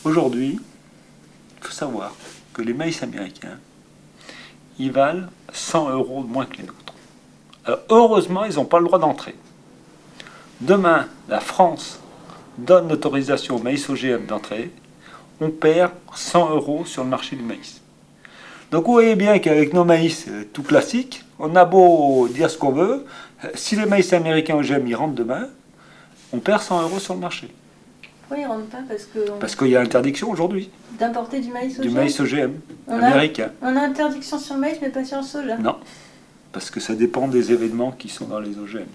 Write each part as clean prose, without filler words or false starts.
Aujourd'hui, il faut savoir que les maïs américains, ils valent 100 € de moins que les nôtres. Alors, heureusement, ils n'ont pas le droit d'entrer. Demain, la France donne l'autorisation au maïs OGM d'entrer, on perd 100 € sur le marché du maïs. Donc vous voyez bien qu'avec nos maïs tout classiques, on a beau dire ce qu'on veut, si les maïs américains OGM ils rentrent demain, on perd 100 € sur le marché. Pourquoi ils ne rentrent pas? Parce qu'il y a interdiction aujourd'hui D'importer du maïs OGM. du maïs OGM américain. On a interdiction sur le maïs, mais pas sur le soja. Non, parce que ça dépend des événements qui sont dans les OGM.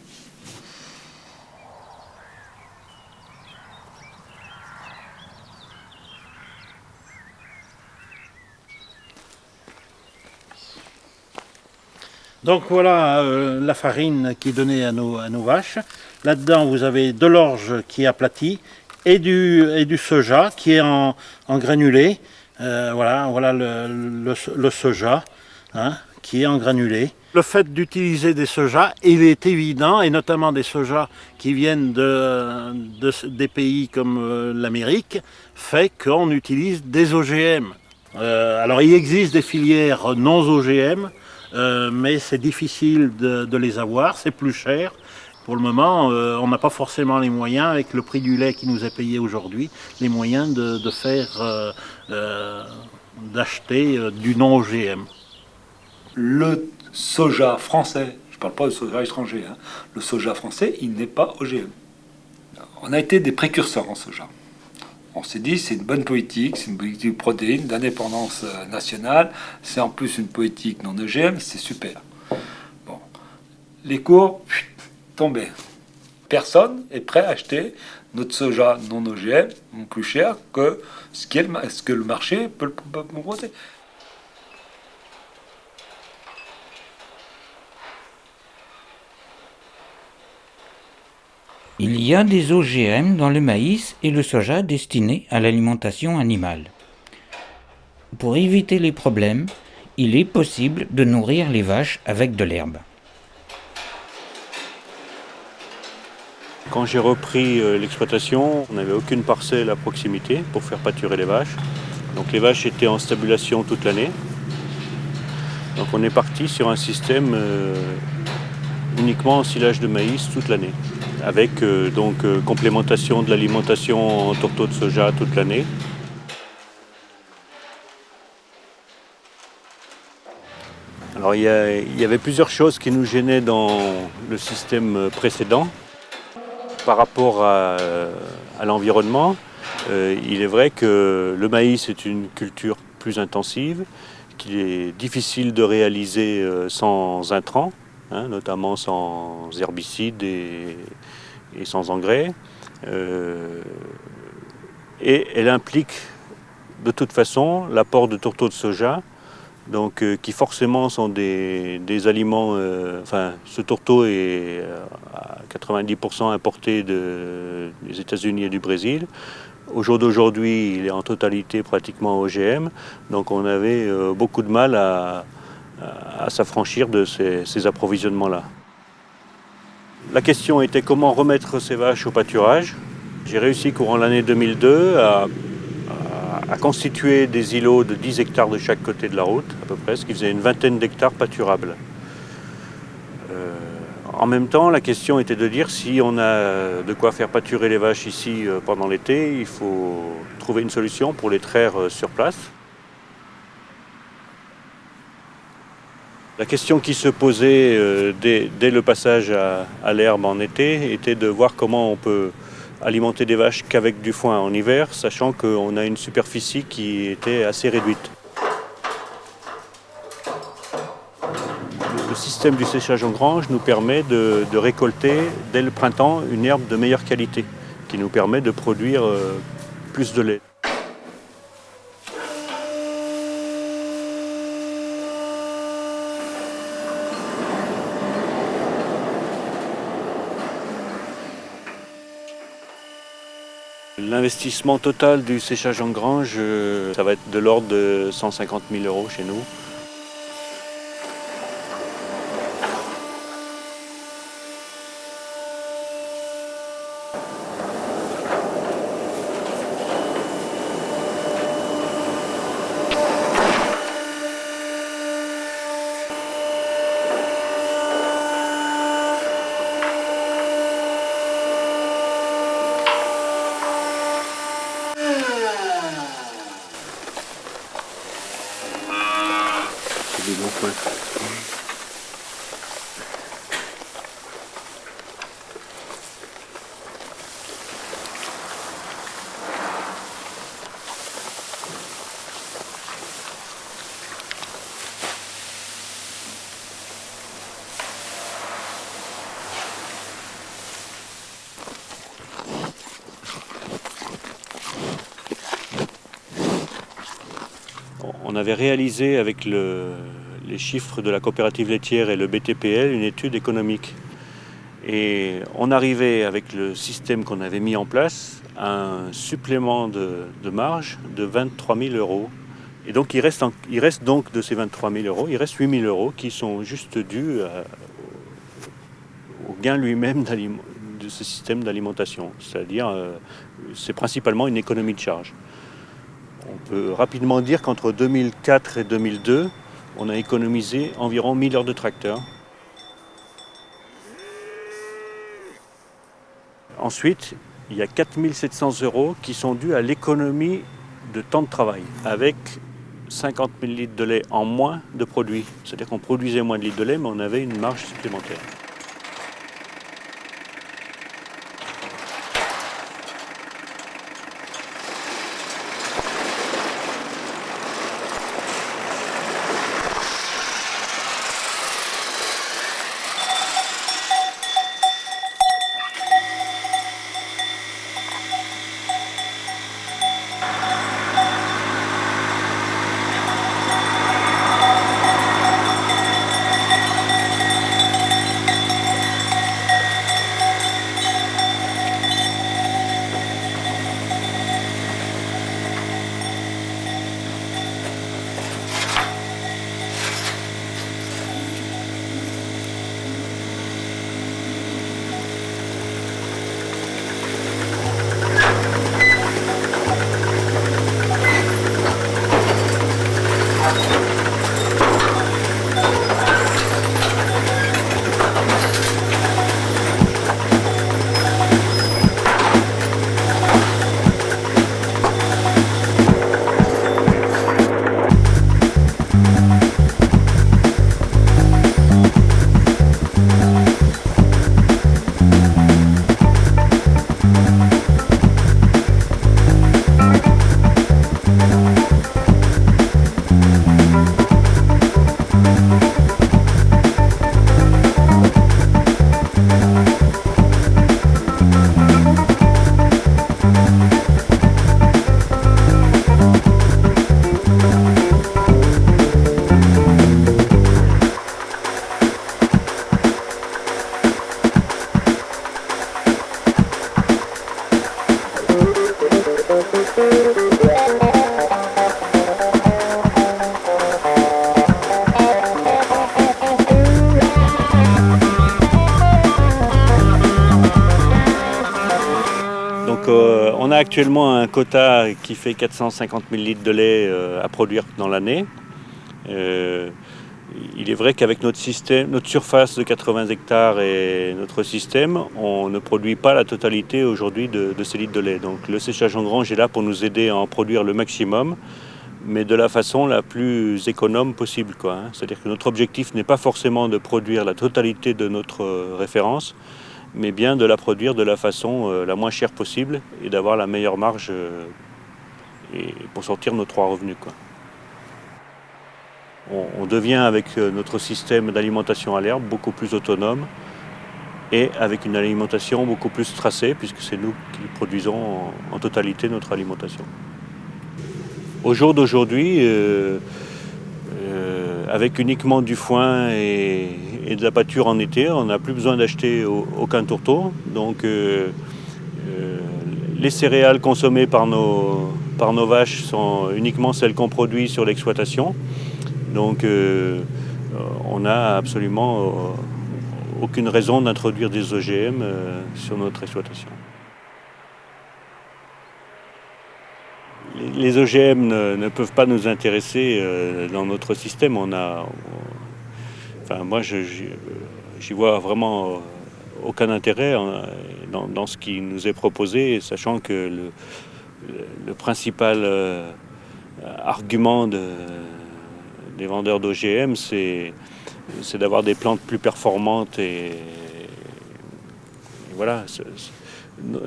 Donc voilà la farine qui est donnée à nos vaches. Là-dedans, vous avez de l'orge qui est aplatie et du soja qui est en granulé. Voilà le soja qui est en granulé. Le fait d'utiliser des sojas, il est évident, et notamment des sojas qui viennent des pays comme l'Amérique, fait qu'on utilise des OGM. Alors il existe des filières non OGM, mais c'est difficile de les avoir, c'est plus cher. Pour le moment, on n'a pas forcément les moyens, avec le prix du lait qui nous est payé aujourd'hui, les moyens d'acheter du non-OGM. Le soja français, je ne parle pas de soja étranger, le soja français, il n'est pas OGM. On a été des précurseurs en soja. On s'est dit, c'est une bonne politique, c'est une politique de protéines, d'indépendance nationale, c'est en plus une politique non OGM, c'est super. Bon. Les cours tombaient. Personne est prêt à acheter notre soja non OGM plus cher que ce que le marché peut proposer. Il y a des OGM dans le maïs et le soja destinés à l'alimentation animale. Pour éviter les problèmes, il est possible de nourrir les vaches avec de l'herbe. Quand j'ai repris l'exploitation, on n'avait aucune parcelle à proximité pour faire pâturer les vaches. Donc les vaches étaient en stabulation toute l'année. Donc on est parti sur un système uniquement en silage de maïs toute l'année, avec complémentation de l'alimentation en tourteaux de soja toute l'année. Alors il y avait plusieurs choses qui nous gênaient dans le système précédent. Par rapport à l'environnement, il est vrai que le maïs est une culture plus intensive, qu'il est difficile de réaliser sans intrants, notamment sans herbicides et sans engrais. Et elle implique de toute façon l'apport de tourteaux de soja, donc, qui forcément sont des aliments. Ce tourteau est à 90% importé des États-Unis et du Brésil. Au jour d'aujourd'hui, il est en totalité pratiquement OGM, donc on avait beaucoup de mal à s'affranchir de ces approvisionnements-là. La question était comment remettre ces vaches au pâturage. J'ai réussi courant l'année 2002 à constituer des îlots de 10 hectares de chaque côté de la route, à peu près, ce qui faisait une vingtaine d'hectares pâturables. En même temps, la question était de dire si on a de quoi faire pâturer les vaches ici pendant l'été, il faut trouver une solution pour les traire sur place. La question qui se posait dès le passage à l'herbe en été était de voir comment on peut alimenter des vaches qu'avec du foin en hiver, sachant qu'on a une superficie qui était assez réduite. Le système du séchage en grange nous permet de récolter dès le printemps une herbe de meilleure qualité, qui nous permet de produire plus de lait. L'investissement total du séchage en grange, ça va être de l'ordre de 150 000 € chez nous. on avait réalisé avec les chiffres de la coopérative laitière et le BTPL une étude économique. Et on arrivait avec le système qu'on avait mis en place à un supplément de marge de 23 000 euros. Et donc il reste donc de ces 23 000 euros, il reste 8 000 euros qui sont juste dus au gain lui-même de ce système d'alimentation. C'est-à-dire, c'est principalement une économie de charge. On peut rapidement dire qu'entre 2004 et 2002, on a économisé environ 1000 heures de tracteur. Ensuite, il y a 4 700 euros qui sont dus à l'économie de temps de travail, avec 50 000 litres de lait en moins de produits. C'est-à-dire qu'on produisait moins de litres de lait, mais on avait une marge supplémentaire. On a actuellement un quota qui fait 450 000 litres de lait à produire dans l'année. Il est vrai qu'avec notre surface de 80 hectares et notre système, on ne produit pas la totalité aujourd'hui de ces litres de lait. Donc le séchage en grange est là pour nous aider à en produire le maximum, mais de la façon la plus économe possible, quoi. C'est-à-dire que notre objectif n'est pas forcément de produire la totalité de notre référence, mais bien de la produire de la façon la moins chère possible et d'avoir la meilleure marge et pour sortir nos 3 revenus, quoi. On devient avec notre système d'alimentation à l'herbe beaucoup plus autonome et avec une alimentation beaucoup plus tracée puisque c'est nous qui produisons en totalité notre alimentation. Au jour d'aujourd'hui, avec uniquement du foin et de la pâture en été, on n'a plus besoin d'acheter aucun tourteau. Donc les céréales consommées par nos vaches sont uniquement celles qu'on produit sur l'exploitation. Donc on n'a absolument aucune raison d'introduire des OGM sur notre exploitation. Les OGM ne peuvent pas nous intéresser dans notre système. Moi, j'y vois vraiment aucun intérêt dans ce qui nous est proposé, sachant que le principal argument des vendeurs d'OGM, c'est d'avoir des plantes plus performantes et voilà.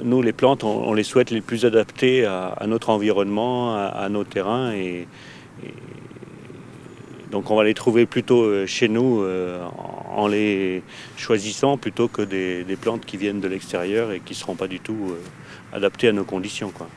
Nous, les plantes, on les souhaite les plus adaptées à notre environnement, à nos terrains et donc on va les trouver plutôt chez nous en les choisissant plutôt que des plantes qui viennent de l'extérieur et qui ne seront pas du tout adaptées à nos conditions, quoi.